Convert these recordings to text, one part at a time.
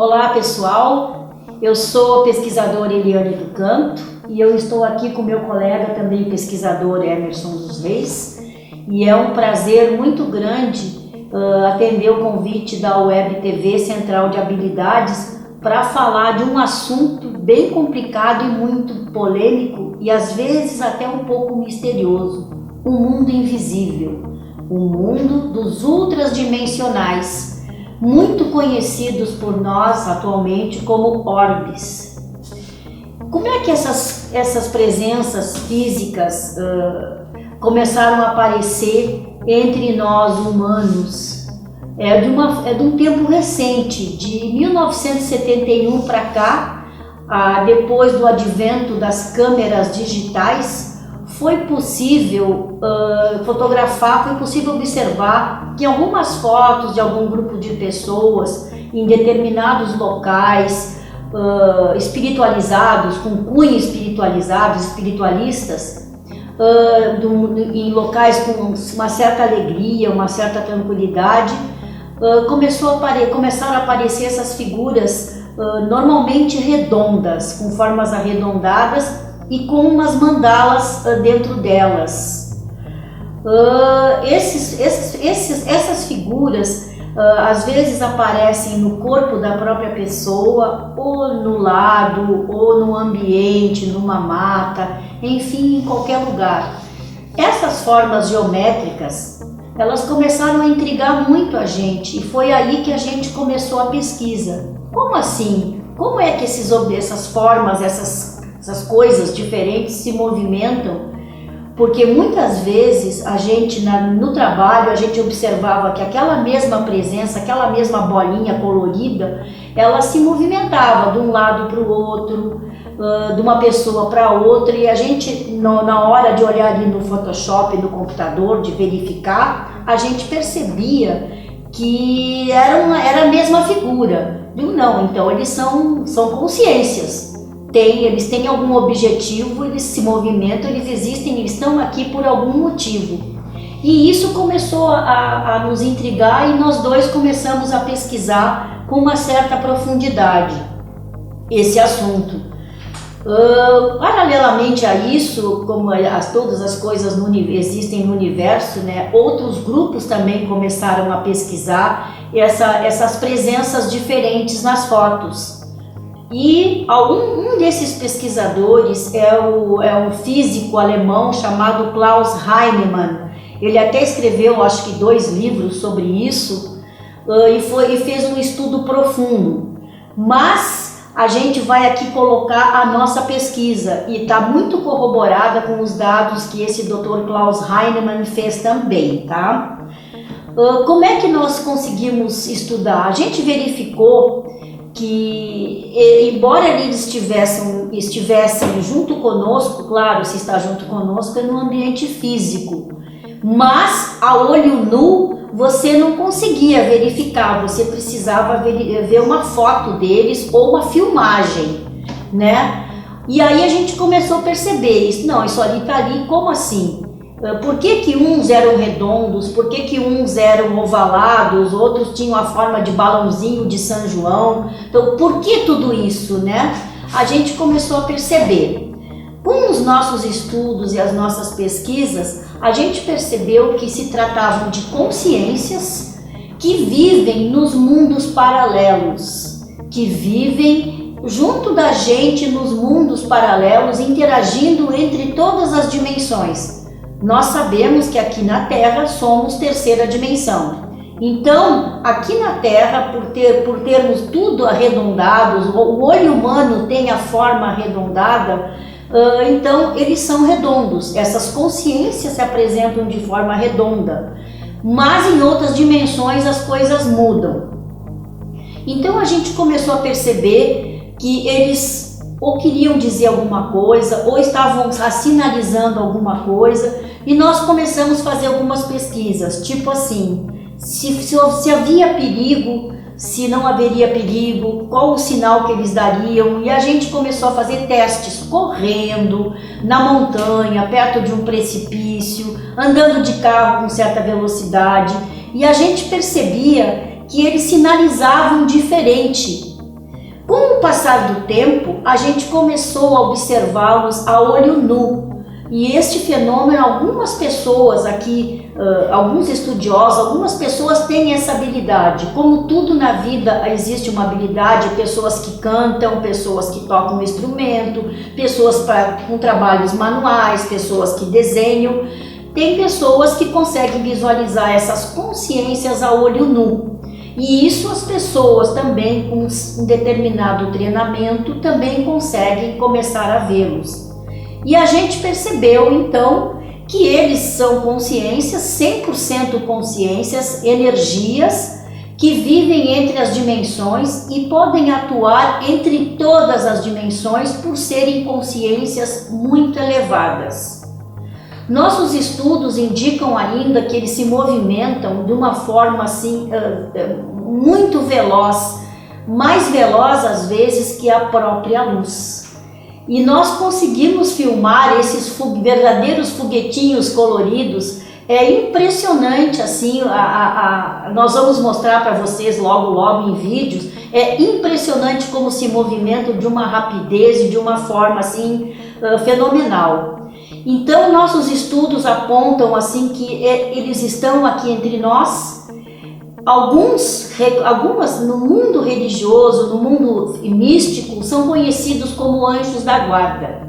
Olá pessoal, eu sou a pesquisadora Eliane do Canto e eu estou aqui com meu colega também pesquisador Emerson dos Reis e é um prazer muito grande atender o convite da Web TV Central de Habilidades para falar de um assunto bem complicado e muito polêmico e às vezes até um pouco misterioso, o mundo invisível, o mundo dos ultradimensionais, muito conhecidos por nós atualmente como orbes. Como é que essas presenças físicas começaram a aparecer entre nós humanos? É de um tempo recente, de 1971 para cá, depois do advento das câmeras digitais, foi possível fotografar, foi possível observar que algumas fotos de algum grupo de pessoas em determinados locais espiritualizados, com cunho espiritualizados, espiritualistas, em locais com uma certa alegria, uma certa tranquilidade, começaram a aparecer essas figuras normalmente redondas, com formas arredondadas e com umas mandalas dentro delas. Essas figuras às vezes aparecem no corpo da própria pessoa, ou no lado, ou no ambiente, numa mata, enfim, em qualquer lugar. Essas formas geométricas, elas começaram a intrigar muito a gente e foi aí que a gente começou a pesquisa. Como assim? Como é que essas formas, essas coisas diferentes se movimentam? Porque muitas vezes a gente no trabalho a gente observava que aquela mesma presença, aquela mesma bolinha colorida, ela se movimentava de um lado para o outro, de uma pessoa para outra, e a gente na hora de olhar ali no Photoshop, no computador, de verificar, a gente percebia que era a mesma figura. Não, então eles são consciências. Eles têm algum objetivo, eles se movimentam, eles existem, eles estão aqui por algum motivo. E isso começou a nos intrigar e nós dois começamos a pesquisar com uma certa profundidade esse assunto. Paralelamente a isso, como todas as coisas existem no universo, né, outros grupos também começaram a pesquisar essas presenças diferentes nas fotos. E um desses pesquisadores é um físico alemão chamado Klaus Heinemann. Ele até escreveu, acho que 2 livros sobre isso e fez um estudo profundo. Mas a gente vai aqui colocar a nossa pesquisa e está muito corroborada com os dados que esse Dr. Klaus Heinemann fez também, tá? Como é que nós conseguimos estudar? A gente verificou que, embora eles estivessem junto conosco, claro, se está junto conosco é no ambiente físico, mas a olho nu você não conseguia verificar, você precisava ver uma foto deles ou uma filmagem, né? E aí a gente começou a perceber isso, não, isso ali está ali, como assim? Por que uns eram redondos, por que uns eram ovalados, outros tinham a forma de balãozinho de São João? Então, por que tudo isso, né? A gente começou a perceber. Com os nossos estudos e as nossas pesquisas, a gente percebeu que se tratavam de consciências que vivem nos mundos paralelos, que vivem junto da gente nos mundos paralelos, interagindo entre todas as dimensões. Nós sabemos que aqui na Terra somos terceira dimensão. Então, aqui na Terra, por termos tudo arredondado, o olho humano tem a forma arredondada, então eles são redondos. Essas consciências se apresentam de forma redonda, mas em outras dimensões as coisas mudam. Então a gente começou a perceber que eles ou queriam dizer alguma coisa, ou estavam sinalizando alguma coisa, e nós começamos a fazer algumas pesquisas, tipo assim, se havia perigo, se não haveria perigo, qual o sinal que eles dariam, e a gente começou a fazer testes correndo, na montanha, perto de um precipício, andando de carro com certa velocidade, e a gente percebia que eles sinalizavam diferente Com o passar do tempo, a gente começou a observá-los a olho nu. E este fenômeno, algumas pessoas aqui, alguns estudiosos, algumas pessoas têm essa habilidade. Como tudo na vida existe uma habilidade, pessoas que cantam, pessoas que tocam um instrumento, pessoas com trabalhos manuais, pessoas que desenham. Tem pessoas que conseguem visualizar essas consciências a olho nu. E isso as pessoas também com um determinado treinamento também conseguem começar a vê-los. E a gente percebeu então que eles são consciências, 100% consciências, energias que vivem entre as dimensões e podem atuar entre todas as dimensões por serem consciências muito elevadas. Nossos estudos indicam ainda que eles se movimentam de uma forma assim muito veloz, mais veloz às vezes que a própria luz. E nós conseguimos filmar esses verdadeiros foguetinhos coloridos. É impressionante assim, nós vamos mostrar para vocês logo em vídeos. É impressionante como se movimentam de uma rapidez e de uma forma assim fenomenal. Então nossos estudos apontam assim que eles estão aqui entre nós. Algumas no mundo religioso, no mundo místico, são conhecidos como anjos da guarda.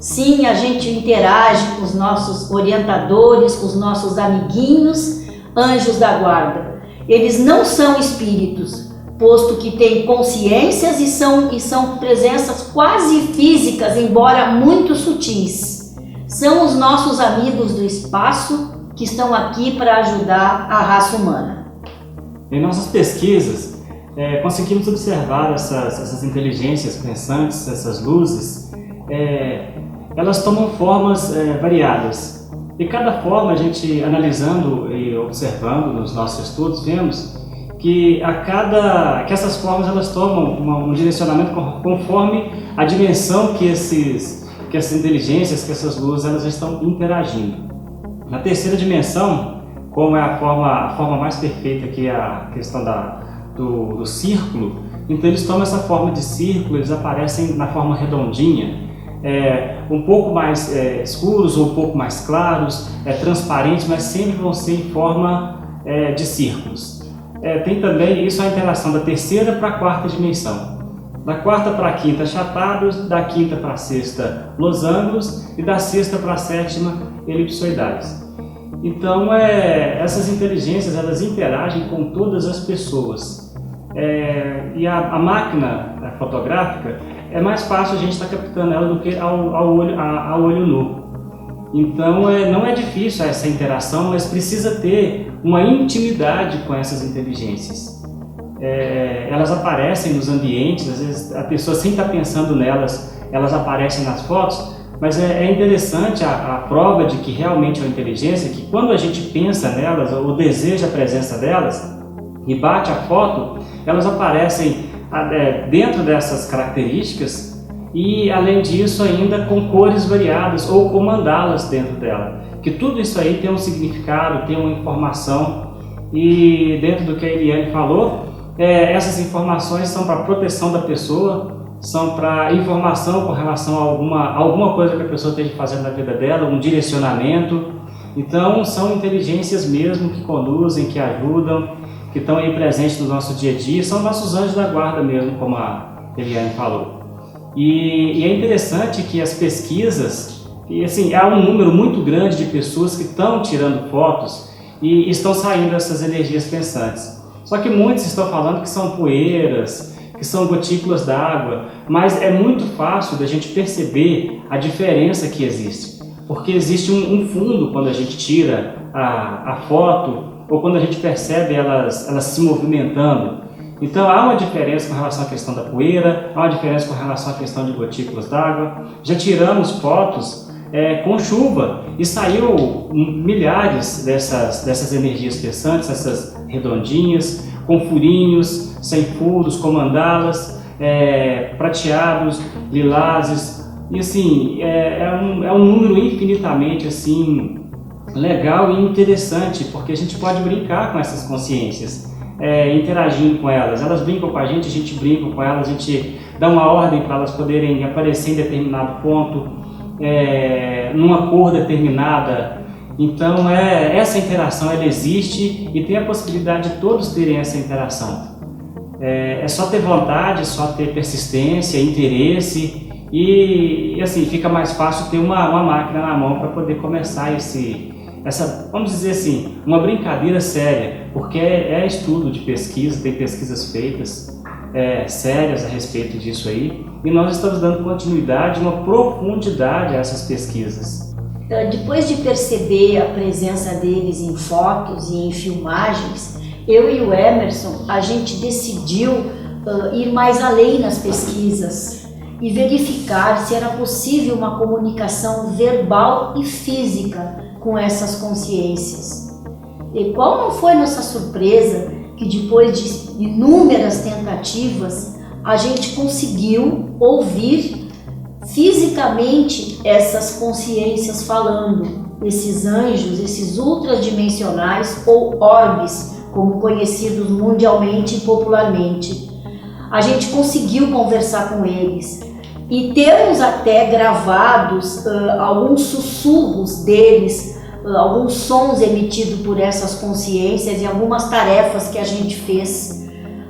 Sim, a gente interage com os nossos orientadores, com os nossos amiguinhos, anjos da guarda. Eles não são espíritos, posto que têm consciências e são presenças quase físicas, embora muito sutis. São os nossos amigos do espaço que estão aqui para ajudar a raça humana. Em nossas pesquisas, conseguimos observar essas inteligências pensantes, essas luzes, elas tomam formas variadas. E cada forma, a gente analisando e observando nos nossos estudos, vemos que essas formas elas tomam um direcionamento conforme a dimensão que essas inteligências, que essas luzes elas estão interagindo. Na terceira dimensão, como é a forma mais perfeita, que é a questão do círculo, então eles tomam essa forma de círculo, eles aparecem na forma redondinha, um pouco mais escuros ou um pouco mais claros, transparentes, mas sempre vão ser em forma de círculos. Tem também isso, a interação da terceira para a quarta dimensão. Da quarta para a quinta, achatados, da quinta para a sexta, losangos, e da sexta para a sétima, elipsoidais. Então, essas inteligências, elas interagem com todas as pessoas. E a máquina fotográfica, é mais fácil a gente estar captando ela do que ao olho nu. Então, não é difícil essa interação, mas precisa ter uma intimidade com essas inteligências. Elas aparecem nos ambientes, às vezes a pessoa sem estar pensando nelas, elas aparecem nas fotos, mas é interessante a prova de que realmente é uma inteligência, que quando a gente pensa nelas, ou deseja a presença delas, e bate a foto, elas aparecem dentro dessas características e, além disso, ainda com cores variadas ou com mandalas dentro dela. Que tudo isso aí tem um significado, tem uma informação, e dentro do que a Eliane falou, essas informações são para a proteção da pessoa, são para informação com relação a alguma coisa que a pessoa esteja fazendo na vida dela, um direcionamento. Então são inteligências mesmo que conduzem, que ajudam, que estão aí presentes no nosso dia a dia, são nossos anjos da guarda mesmo, como a Eliane falou. E é interessante que as pesquisas, e assim, há um número muito grande de pessoas que estão tirando fotos e estão saindo essas energias pensantes. Só que muitos estão falando que são poeiras, que são gotículas d'água, mas é muito fácil da gente perceber a diferença que existe, porque existe um fundo quando a gente tira a foto, ou quando a gente percebe elas se movimentando. Então há uma diferença com relação à questão da poeira, há uma diferença com relação à questão de gotículas d'água. Já tiramos fotos com chuva e saiu milhares dessas energias pensantes, essas redondinhas, com furinhos, sem furos, com mandalas, prateados, lilazes, e assim, é um número infinitamente assim, legal e interessante, porque a gente pode brincar com essas consciências. interagindo com elas. Elas brincam com a gente brinca com elas, a gente dá uma ordem para elas poderem aparecer em determinado ponto, numa cor determinada. Então essa interação ela existe e tem a possibilidade de todos terem essa interação. É só ter vontade, só ter persistência, interesse e assim fica mais fácil ter uma máquina na mão para poder começar essa, vamos dizer assim, uma brincadeira séria, porque é estudo de pesquisa, tem pesquisas feitas sérias a respeito disso aí, e nós estamos dando continuidade, uma profundidade a essas pesquisas. Depois de perceber a presença deles em fotos e em filmagens, eu e o Emerson, a gente decidiu ir mais além nas pesquisas e verificar se era possível uma comunicação verbal e física com essas consciências. E qual não foi nossa surpresa que depois de inúmeras tentativas a gente conseguiu ouvir fisicamente essas consciências falando, esses anjos, esses ultradimensionais ou orbes, como conhecidos mundialmente e popularmente. A gente conseguiu conversar com eles e temos até gravados alguns sussurros deles, alguns sons emitidos por essas consciências e algumas tarefas que a gente fez.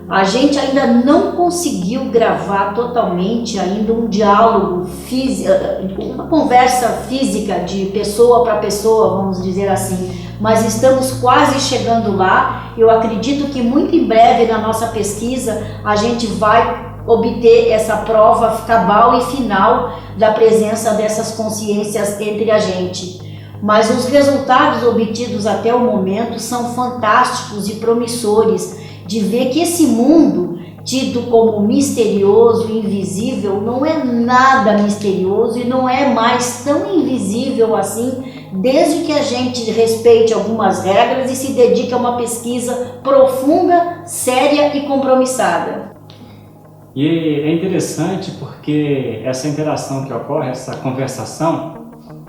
A gente ainda não conseguiu gravar totalmente ainda um diálogo físico, uma conversa física de pessoa para pessoa, vamos dizer assim, mas estamos quase chegando lá. Eu acredito que muito em breve na nossa pesquisa a gente vai obter essa prova cabal e final da presença dessas consciências entre a gente. Mas os resultados obtidos até o momento são fantásticos e promissores, de ver que esse mundo tido como misterioso e invisível não é nada misterioso e não é mais tão invisível assim, desde que a gente respeite algumas regras e se dedique a uma pesquisa profunda, séria e compromissada. E é interessante porque essa interação que ocorre, essa conversação,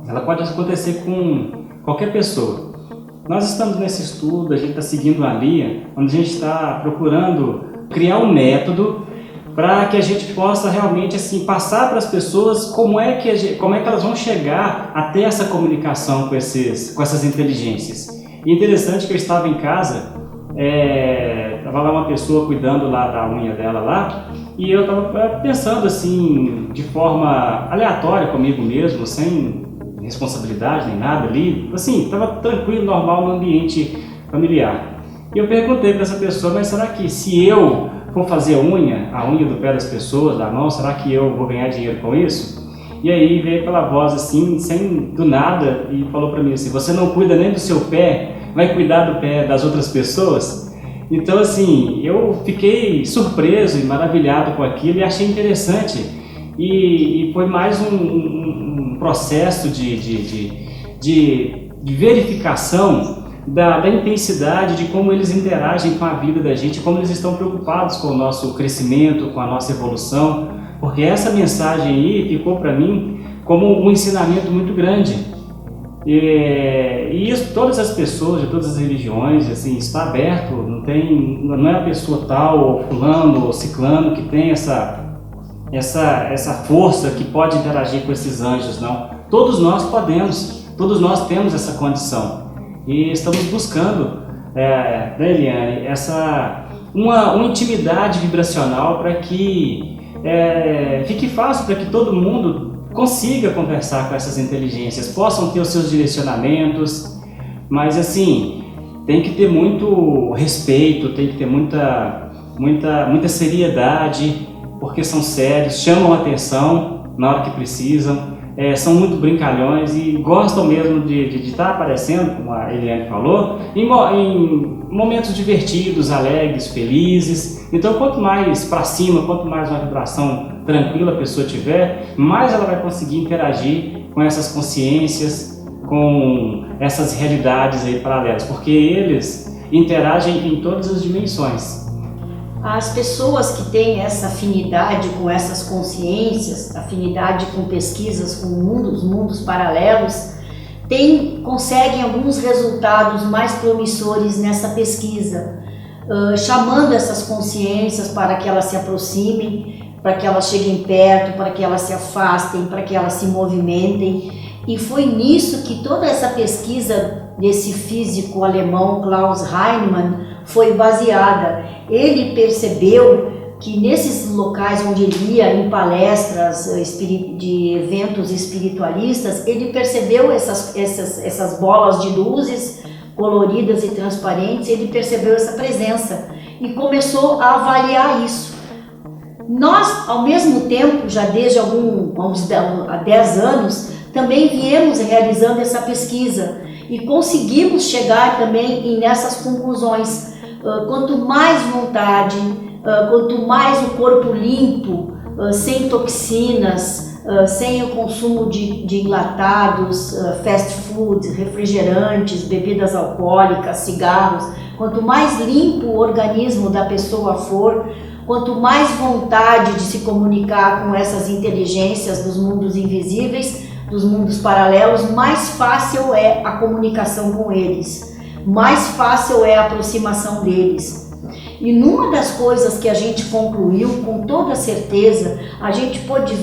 ela pode acontecer com qualquer pessoa. Nós estamos nesse estudo, a gente está seguindo uma linha onde a gente está procurando criar um método para que a gente possa realmente assim, passar para as pessoas como é que elas vão chegar até essa comunicação com essas inteligências. E interessante que eu estava em casa, estava lá uma pessoa cuidando lá da unha dela lá, e eu estava pensando assim, de forma aleatória comigo mesmo, sem responsabilidade nem nada ali, assim, estava tranquilo, normal no ambiente familiar. E eu perguntei para essa pessoa, mas será que se eu for fazer a unha do pé das pessoas, da mão, será que eu vou ganhar dinheiro com isso? E aí veio aquela voz assim, sem do nada, e falou para mim assim, você não cuida nem do seu pé, vai cuidar do pé das outras pessoas? Então assim, eu fiquei surpreso e maravilhado com aquilo e achei interessante. E foi mais um processo de verificação da intensidade de como eles interagem com a vida da gente, como eles estão preocupados com o nosso crescimento, com a nossa evolução, porque essa mensagem aí ficou para mim como um ensinamento muito grande. E isso, todas as pessoas de todas as religiões, assim, está aberto, não é a pessoa tal, ou fulano, ou ciclano que tem essa força que pode interagir com esses anjos, não. Todos nós podemos, todos nós temos essa condição. E estamos buscando, Eliane, uma intimidade vibracional para que fique fácil para que todo mundo consiga conversar com essas inteligências, possam ter os seus direcionamentos, mas assim, tem que ter muito respeito, tem que ter muita seriedade, porque são sérios, chamam a atenção na hora que precisam, são muito brincalhões e gostam mesmo de estar aparecendo, como a Eliane falou, em momentos divertidos, alegres, felizes. Então, quanto mais para cima, quanto mais uma vibração tranquila a pessoa tiver, mais ela vai conseguir interagir com essas consciências, com essas realidades aí paralelas, porque eles interagem em todas as dimensões. As pessoas que têm essa afinidade com essas consciências, afinidade com pesquisas com mundos paralelos, conseguem alguns resultados mais promissores nessa pesquisa. chamando essas consciências para que elas se aproximem, para que elas cheguem perto, para que elas se afastem, para que elas se movimentem. E foi nisso que toda essa pesquisa desse físico alemão Klaus Heinemann foi baseada. Ele percebeu que nesses locais onde ele ia, em palestras de eventos espiritualistas, ele percebeu essas bolas de luzes coloridas e transparentes, ele percebeu essa presença e começou a avaliar isso. Nós, ao mesmo tempo, já desde há 10 anos, também viemos realizando essa pesquisa e conseguimos chegar também nessas conclusões. Quanto mais vontade, quanto mais o corpo limpo, sem toxinas, sem o consumo de enlatados, fast food, refrigerantes, bebidas alcoólicas, cigarros, quanto mais limpo o organismo da pessoa for, quanto mais vontade de se comunicar com essas inteligências dos mundos invisíveis, dos mundos paralelos, mais fácil é a comunicação com eles, mais fácil é a aproximação deles. E numa das coisas que a gente concluiu com toda certeza, a gente pôde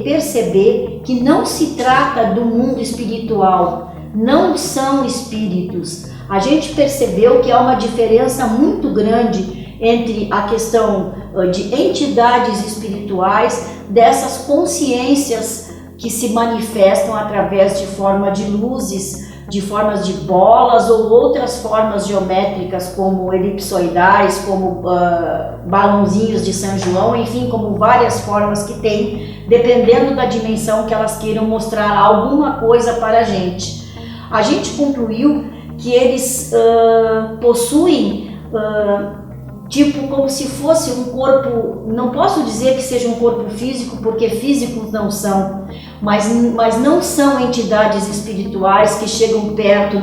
perceber que não se trata do mundo espiritual, não são espíritos. A gente percebeu que há uma diferença muito grande entre a questão de entidades espirituais, dessas consciências que se manifestam através de forma de luzes, de formas de bolas ou outras formas geométricas como elipsoidais, como balãozinhos de São João, enfim, como várias formas que tem, dependendo da dimensão que elas queiram mostrar alguma coisa para a gente. A gente concluiu que eles possuem tipo como se fosse um corpo, não posso dizer que seja um corpo físico, porque físicos não são, mas não são entidades espirituais que chegam perto,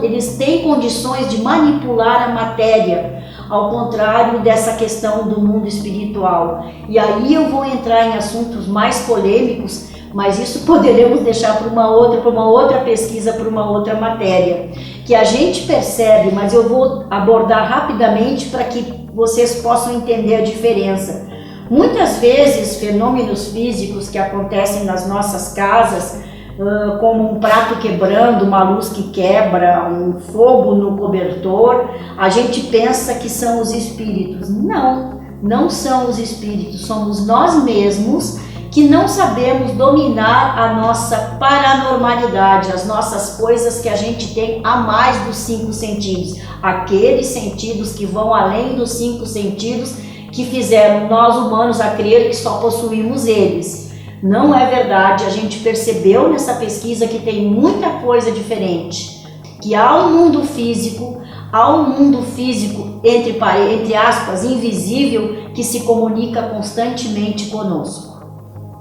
eles têm condições de manipular a matéria, ao contrário dessa questão do mundo espiritual. E aí eu vou entrar em assuntos mais polêmicos, mas isso poderemos deixar para uma outra pesquisa, para uma outra matéria, que a gente percebe, mas eu vou abordar rapidamente para que vocês possam entender a diferença. Muitas vezes, fenômenos físicos que acontecem nas nossas casas, como um prato quebrando, uma luz que quebra, um fogo no cobertor, a gente pensa que são os espíritos. Não, não são os espíritos, somos nós mesmos que não sabemos dominar a nossa paranormalidade, as nossas coisas que a gente tem a mais dos 5 sentidos, aqueles sentidos que vão além dos 5 sentidos que fizeram nós humanos a crer que só possuímos eles. Não é verdade, a gente percebeu nessa pesquisa que tem muita coisa diferente, que há um mundo físico, entre aspas, invisível, que se comunica constantemente conosco.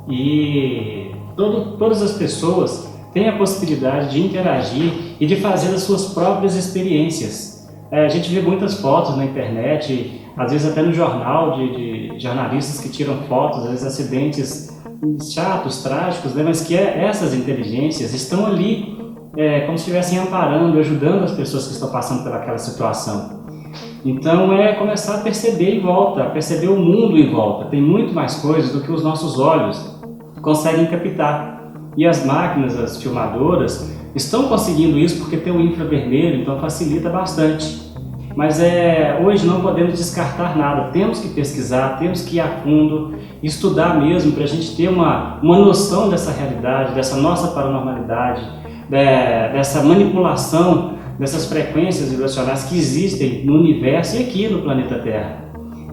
E todas as pessoas têm a possibilidade de interagir e de fazer as suas próprias experiências. A gente vê muitas fotos na internet, às vezes até no jornal, de jornalistas que tiram fotos, às vezes acidentes chatos, trágicos, né? Mas que essas inteligências estão ali como se estivessem amparando, ajudando as pessoas que estão passando pelaquela situação. Então é começar a perceber em volta, a perceber o mundo em volta. Tem muito mais coisas do que os nossos olhos conseguem captar. E as máquinas, as filmadoras, estão conseguindo isso porque tem o infravermelho, então facilita bastante. Mas hoje não podemos descartar nada, temos que pesquisar, temos que ir a fundo, estudar mesmo para a gente ter uma noção dessa realidade, dessa nossa paranormalidade, dessa manipulação dessas frequências vibracionais que existem no universo e aqui no planeta Terra.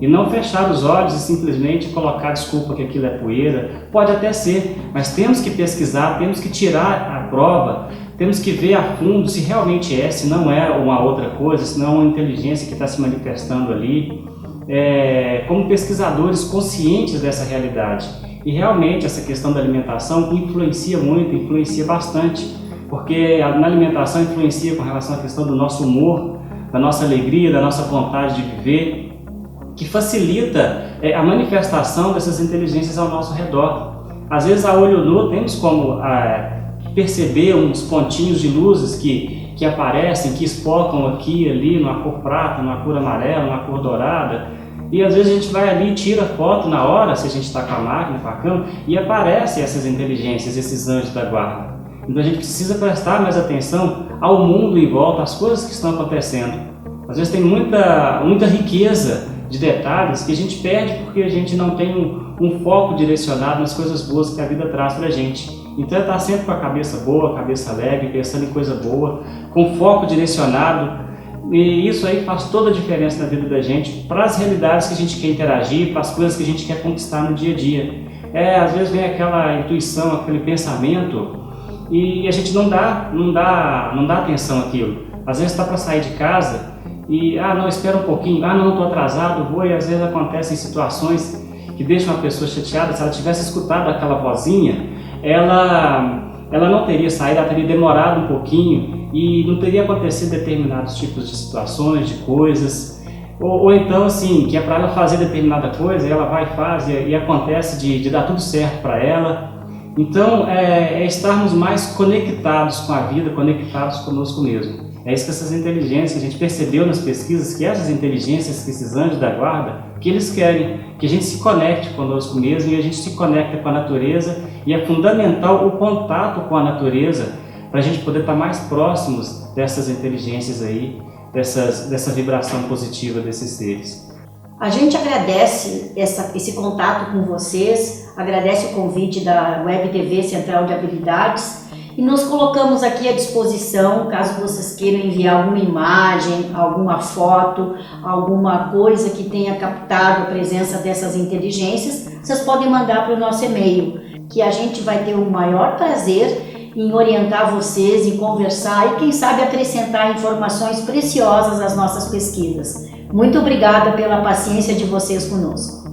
E não fechar os olhos e simplesmente colocar desculpa que aquilo é poeira. Pode até ser, mas temos que pesquisar, temos que tirar a prova, temos que ver a fundo se realmente se não é uma outra coisa, se não é uma inteligência que está se manifestando ali. Como pesquisadores conscientes dessa realidade. E realmente essa questão da alimentação influencia muito, influencia bastante, porque na alimentação influencia com relação à questão do nosso humor, da nossa alegria, da nossa vontade de viver, que facilita a manifestação dessas inteligências ao nosso redor. Às vezes, a olho nu, temos como perceber uns pontinhos de luzes que aparecem, que espocam aqui e ali, numa cor prata, numa cor amarela, numa cor dourada. E às vezes a gente vai ali, tira foto na hora, se a gente está com a máquina, com a câmera, e aparecem essas inteligências, esses anjos da guarda. Então a gente precisa prestar mais atenção ao mundo em volta, às coisas que estão acontecendo. Às vezes tem muita riqueza de detalhes que a gente perde porque a gente não tem um foco direcionado nas coisas boas que a vida traz para a gente. Então é estar sempre com a cabeça boa, a cabeça alegre, pensando em coisa boa, com foco direcionado. E isso aí faz toda a diferença na vida da gente, para as realidades que a gente quer interagir, para as coisas que a gente quer conquistar no dia a dia. Às vezes vem aquela intuição, aquele pensamento, e a gente não dá atenção àquilo. Às vezes está para sair de casa e, não, espera um pouquinho, não, estou atrasado, vou, e às vezes acontecem situações que deixam a pessoa chateada. Se ela tivesse escutado aquela vozinha, ela não teria saído, ela teria demorado um pouquinho e não teria acontecido determinados tipos de situações, de coisas. Ou então, assim, que é para ela fazer determinada coisa, ela vai e faz e acontece de dar tudo certo para ela. Então, é estarmos mais conectados com a vida, conectados conosco mesmo. É isso que essas inteligências, a gente percebeu nas pesquisas, que essas inteligências, que esses anjos da guarda, que eles querem que a gente se conecte conosco mesmo e a gente se conecta com a natureza, e é fundamental o contato com a natureza para a gente poder estar mais próximos dessas inteligências aí, dessa vibração positiva desses seres. A gente agradece esse contato com vocês, agradece o convite da Web TV Central de Habilidades e nos colocamos aqui à disposição, caso vocês queiram enviar alguma imagem, alguma foto, alguma coisa que tenha captado a presença dessas inteligências, vocês podem mandar para o nosso e-mail, que a gente vai ter o maior prazer em orientar vocês, em conversar e quem sabe acrescentar informações preciosas às nossas pesquisas. Muito obrigada pela paciência de vocês conosco.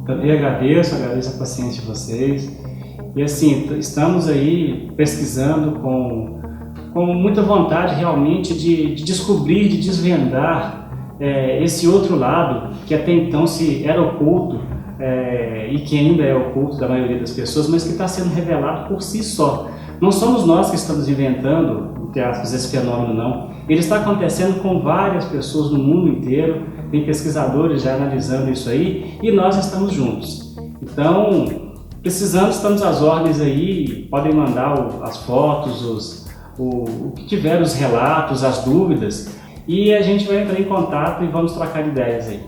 Também agradeço a paciência de vocês. E assim, estamos aí pesquisando com muita vontade realmente de descobrir, de desvendar esse outro lado que até então era oculto e que ainda é oculto da maioria das pessoas, mas que está sendo revelado por si só. Não somos nós que estamos inventando, entre aspas, esse fenômeno, não. Ele está acontecendo com várias pessoas no mundo inteiro, tem pesquisadores já analisando isso aí, e nós estamos juntos. Então, precisando, estamos às ordens aí, podem mandar as fotos, o que tiver, os relatos, as dúvidas, e a gente vai entrar em contato e vamos trocar ideias aí.